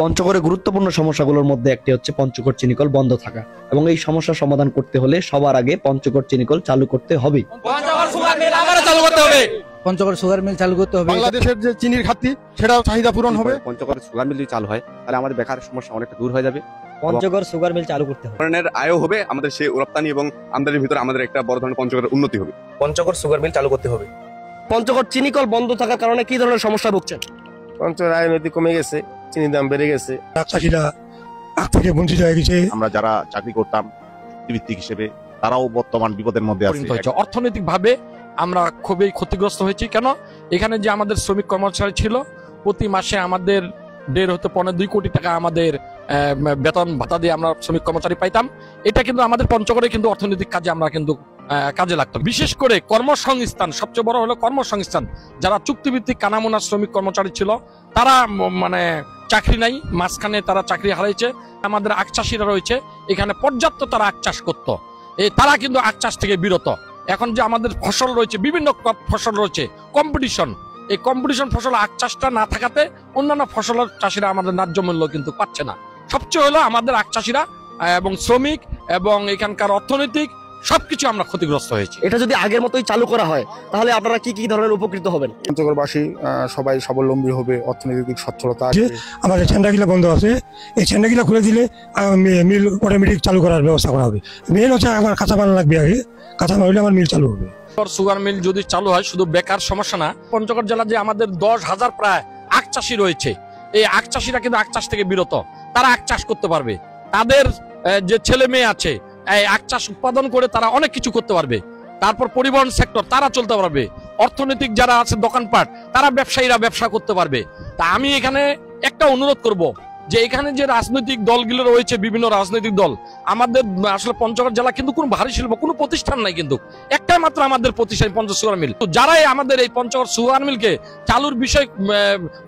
পঞ্চগড়ে গুরুত্বপূর্ণ সমস্যাগুলোর মধ্যে একটি হচ্ছে পঞ্চগড় চিনিকল বন্ধ থাকা, এবং এই সমস্যার সমাধান করতে হলে সবার আগে পঞ্চগড় চিনিকল চালু করতে হবে। পঞ্চগড় সুগার মিল চালু করতে হবে। বাংলাদেশের যে চিনির ঘাটতি সেটাও চাহিদা পূরণ হবে। পঞ্চগড় সুগার মিল যদি চালু হয় তাহলে আমাদের বেকার সমস্যা অনেকটা দূর হয়ে যাবে। পঞ্চগড় সুগার মিল চালু করতে হবে। ধরনের আয়ও হবে, আমাদের সেই রপ্তানি এবং আমদানির ভিতরে আমাদের একটা বড় ধরনের পঞ্চগড়ের উন্নতি হবে। পঞ্চগড় সুগার মিল চালু করতে হবে। পঞ্চগড় চিনিকল বন্ধ থাকার কারণে কি ধরনের সমস্যা ভুগছেন? পঞ্চগড় আয় নদী কমে গেছে, চিনির দাম বেড়ে গেছে, চাষিরা আখ থেকে বঞ্চিত হয়ে গেছে। আমরা যারা চাকরি করতাম ভিত্তিক হিসেবে তারাও বর্তমান বিপদের মধ্যে আছে। অর্থনৈতিক ভাবে আমরা খুবই ক্ষতিগ্রস্ত হয়েছি। কেন? এখানে যে আমাদের শ্রমিক কর্মচারী ছিল, প্রতি মাসে আমাদের 1.5 হতে 2.5 কোটি টাকা আমাদের বেতন ভাতা দিয়ে আমরা শ্রমিক কর্মচারী পাইতাম। এটা কিন্তু আমাদের পঞ্চগড়ে কিন্তু অর্থনৈতিক কাজে আমরা কিন্তু কাজে লাগতো। বিশেষ করে কর্মসংস্থান, সবচেয়ে বড় হলো কর্মসংস্থান। যারা চুক্তিভিত্তিক কানামুনা শ্রমিক কর্মচারী ছিল তারা মানে চাকরি নাই, মাঝখানে তারা চাকরি হারাইছে। আমাদের আখ চাষিরা রয়েছে, এখানে পর্যাপ্ত তারা আখ চাষ করতো, তারা কিন্তু আখ চাষ থেকে বিরত। এখন যে আমাদের ফসল রয়েছে, বিভিন্ন ফসল রয়েছে, কম্পিটিশন, এই কম্পিটিশন ফসল আখ চাষটা না থাকাতে অন্যান্য ফসলের চাষিরা আমাদের ন্যায্য মূল্য কিন্তু পাচ্ছে না। সবচেয়ে হলো আমাদের আখ চাষিরা এবং শ্রমিক এবং এখানকার অর্থনৈতিক সবকিছু আমরা ক্ষতিগ্রস্ত হয়েছি। এটা যদি আগের মতোই চালু করা হয় তাহলে আপনারা কি কি ধরনের উপকৃত হবেন? পঞ্চগড়বাসী সবাই স্বাবলম্বী হবে, অর্থনৈতিক সচ্ছলতা আসবে। আমাদের ছেন্ডাগিলা বন্ধ আছে, এই ছেন্ডাগিলা খুলে দিলে মিল অটোমেটিক চালু করার ব্যবস্থা করা হবে। মেন হচ্ছে আমার কাঁচা মাল লাগবে, আগে কাঁচা মাল হলে আমার মিল চালু হবে। সুগার মিল যদি চালু হয় শুধু বেকার সমস্যা না, পঞ্চগড় জেলা যে আমাদের 10,000 প্রায় আখ চাষি রয়েছে, এই আখ চাষিরা কিন্তু আখ চাষ থেকে বিরত, তারা আখ চাষ করতে পারবে। তাদের যে ছেলে মেয়ে আছে এই আখ চাষ উৎপাদন করে তারা অনেক কিছু করতে পারবে। তারপর পরিবহন সেক্টর তারা চলতে পারবে, অর্থনৈতিক যারা আছে দোকানপাট তারা ব্যবসায়ীরা ব্যবসা করতে পারবে। তা আমি এখানে একটা অনুরোধ করব যে এখানে যে রাজনৈতিক দলগুলো রয়েছে, বিভিন্ন রাজনৈতিক দল, আমাদের আসলে পঞ্চগড় জেলা কিন্তু কোনো ভারী শিল্প কোনো প্রতিষ্ঠান নাই, কিন্তু একটাই মাত্র আমাদের প্রতিষ্ঠান পঞ্চগড় সুগার মিল। তো যারাই আমাদের এই পঞ্চগড় সুগার মিলকে চালুর বিষয়ে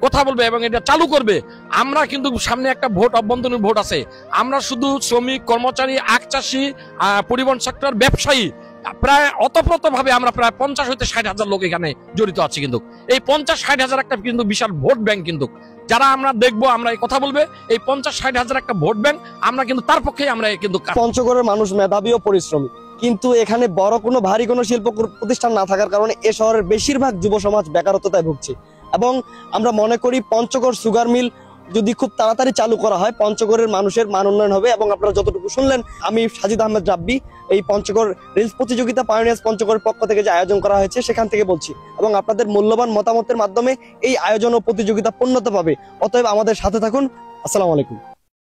কথা বলবে এবং এটা চালু করবে, আমরা কিন্তু সামনে একটা ভোট, অভ্যন্তরীণ ভোট আছে, আমরা শুধু শ্রমিক কর্মচারী, আখ চাষি, পরিবহন সেক্টর, ব্যবসায়ী প্রায় অতপ্রত ভাবে আমরা প্রায় 50 হইতে 60 হাজার লোক এখানে জড়িত আছে। কিন্তু এই 50-60 হাজার একটা কিন্তু বিশাল ভোট ব্যাংক, কিন্তু যারা আমরা দেখবো, আমরা এই কথা বলবে, এই 50-60 হাজার একটা ভোট ব্যাংক, আমরা কিন্তু তার পক্ষেই আমরা কিন্তু। পঞ্চগড়ের মানুষ মেধাবী ও পরিশ্রমী, কিন্তু এখানে বড় কোনো ভারী কোনো শিল্প প্রতিষ্ঠান না থাকার কারণে এ শহরের বেশিরভাগ যুব সমাজ বেকারত্বতায় ভুগছে। এবং আমরা মনে করি পঞ্চগড় সুগার মিল যদি খুব তাড়াতাড়ি চালু করা হয় পঞ্চগড়ের মানুষের মান উন্নয়ন হবে। এবং আপনারা যতটুকু শুনলেন, আমি সাজিদ আহমেদ রাব্বি, এই পঞ্চগড় রিলস প্রতিযোগিতা পায়োনিয়ার্স পঞ্চগড়ের পক্ষ থেকে যে আয়োজন করা হয়েছে সেখান থেকে বলছি, এবং আপনাদের মূল্যবান মতামতের মাধ্যমে এই আয়োজন ও প্রতিযোগিতা পূর্ণতা পাবে। অতএব আমাদের সাথে থাকুন। আসসালামু আলাইকুম।